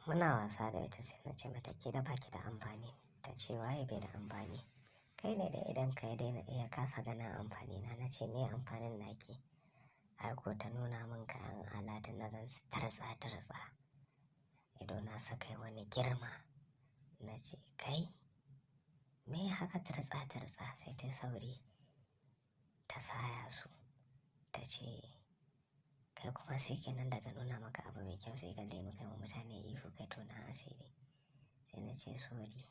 Muna wasa da ita sai na ce mata ke da baki da amfani. Ta ce waye bai da amfani. Kai ne da idan ka daina iya kasa ganin amfani na ce me amfanin naki. Ai ko ta nuna min kayan alatu na gan su tartsa tartsa. Ido na sukai wani girma. Na ce kai me haka tartsa tartsa sai ta sauri ta saya su. Ta ce kai kuma sai kenan daga nuna maka abu mai kyau sai ka nemi kai wa mutane ihu kai tona asiri. Sai na ce sorry.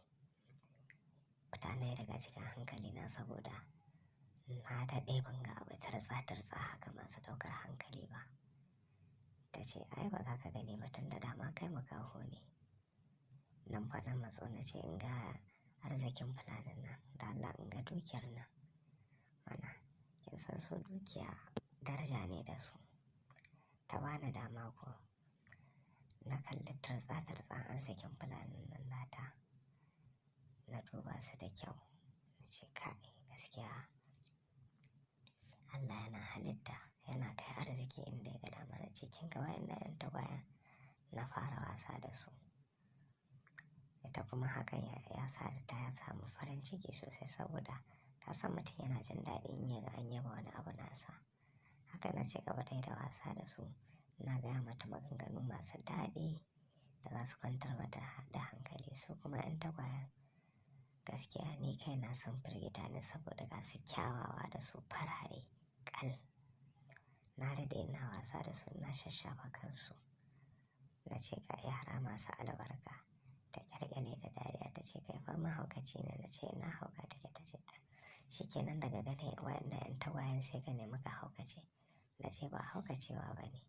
Fita nayi daga cikin hankali na saboda na daɗe ban ga abu tartsa tartsa haka masu ɗaukar hankali ba. Ta ce ai ba za ka gani ba tun da dama kai makaho ne. Nan fa na matso na ce in ga arzikin fulanin nan da Allah in ga dukiyar nan. Mana kin san su dukiya daraja ne da su. Ta bani dama ko na kalli tartsa tartsan arzikin fulanin nan nata. Na duba su da kyau. Na ce kai gaskiya Allah yana halitta yana kai arziki inda ya ga dama. Na ce kin ga waƴannan ƴan tagwayen na fara wasa da su. Ita kuma hakan ya sa ta samu farin ciki sosai saboda ta san mutum yana jin daɗi in ya ga an yaba wani abu nasa. Haka na ci gaba dai da wasa da su. Na gaya mata maganganu masu daɗi da za su kwantar mata da hankali. Su kuma ƴan tagwayen gaskiya ni kai na sun firgita ni saboda ga su kyawawa da su farare ƙal. Na daɗe ina wasa da su ina shashafa kansu. Na ce ga yara masu albarka. Ta ƙyalƙyale da dariya ta ce kai fa mahaukaci ne. Na ce ina hauka take ta ce ta. Shikenan daga ganin waƴannan ƴan tagwayen sai ka nemi ka haukace. Na ce ba haukacewa ba ne.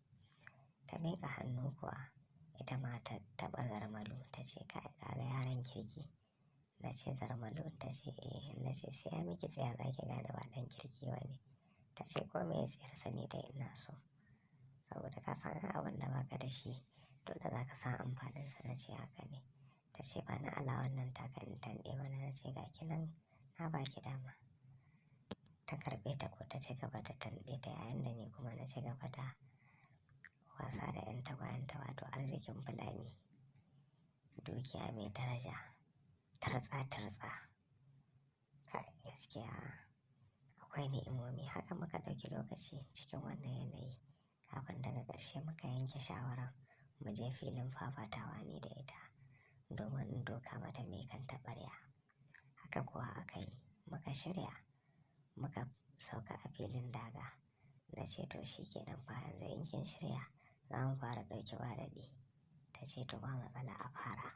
Ta miƙa hannu kuwa ita ma ta taɓa Zarmalu ta ce kai ka ga yaron kirki. Na ce Zarmalu ta ce eh. Na ce sai ya miki tsiya za ki gane ba ɗan kirki ba ne. Ta ce ko me tsiyarsa ni dai ina so. Saboda ka san abin da baka da shi dole za ka san amfaninsa. Na ce haka ne. Ta ce bani ala wannan taka in tanɗe mana. Na ce ga ki nan na ba ki dama. Ta karɓe ta ko ta ci gaba da tanɗe ta yayin da ni kuma na ci gaba da wasa da ƴan tagwayen ta wato arzikin fulani. Dukiya mai daraja tartsa tartsa. Kai gaskiya akwai ni'imomi. Haka muka ɗauki lokaci cikin wannan yanayi kafin daga ƙarshe muka yanke shawaran mu je filin fafatawa ni da ita domin in doka mata mikan taɓarya. Haka kuwa aka yi. Muka shirya muka sauka a filin daga. Na ce to shikenan fa yanzu in kin shirya za mu fara ɗauki ba daɗi. Ta ce to ba matsala a fara.